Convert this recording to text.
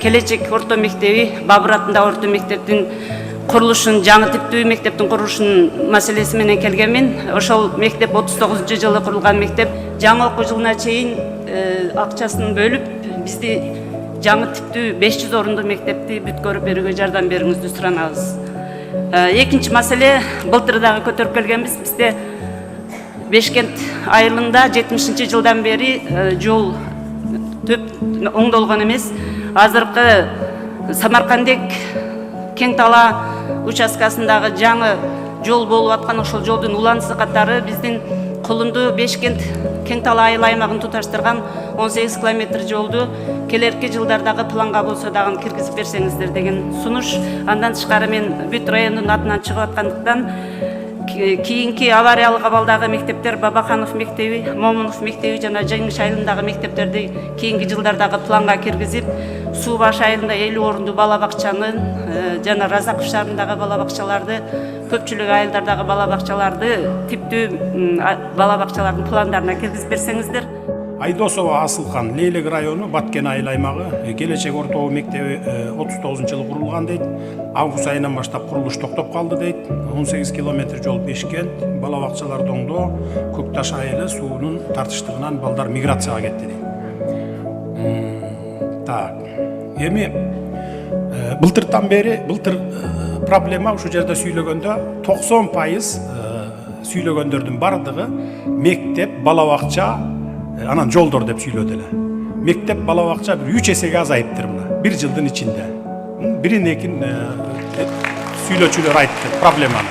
Келечек орто мектеби, Бабыр атындагы орто мектептин курулушун, жаңы типтүү мектептин курулушунун маселеси менен келгенмин. Ошол мектеп 39-жылы курулган мектеп. Жаңы окуу жылына чейин акчасын бөлүп, бизди жаңы типтүү 500 орундуу мектепти бүткөрүп берүүгө жардам бериңизди суранабыз. Экинчи маселе, былтыр дагы көтөрүп келгенбиз. Бизде Бешкент айылында 70-жылдан бери жол төп оңдолгон эмес. Азыркы Самаркандек Кең Тала участкасындагы жаңы жол болуп аткан ошол жолдун уланысы катары биздин Кулунду Бешкент Кең Тала айыл аймагын туташтырган 18 километр жолду келерки жылдардагы планга болсо дагы киргизип берсеңиздер деген сунуш. Андан тышкары мен бүт райондун атынан чыгып аткандыктан кийинки авариялык абалдагы мектептер Бабаканов мектеби, Момунов мектеби жана Жеңиш айылындагы мектептерди кийинки жылдардагы планга киргизип, Суу Баш айылында 50 орундуу бала бакчанын жана Разаков шаарындагы бала бакчаларды, көпчүлүк айылдардагы бала бакчаларды типтүү бала бакчалардын пландарына киргизип берсеңиздер. Айдосова Асылхан, Лейлек району, Баткен айыл аймагы, Келечек орто мектеби 39-жылы курулган дейт. Август айынан баштап курулуш токтоп калды дейт. 18 километр жол Бешкент, бала бакчалар доңдо, Көкташ айылы суунун тартыштыгынан балдар миграцияга кетти дейт. Так. Эми былтыртан бери, былтыр проблема ушу жерде сүйлөгөндө 90% сүйлөгөндөрдүн бардыгы мектеп, бала бакча, анан жолдор деп сүйлөдү эле. Мектеп, бала бакча 3 эсеге азайыптыр мына, 1 жылдын ичинде. Бирин экин сүйлөөчүлөр айтты проблеманы.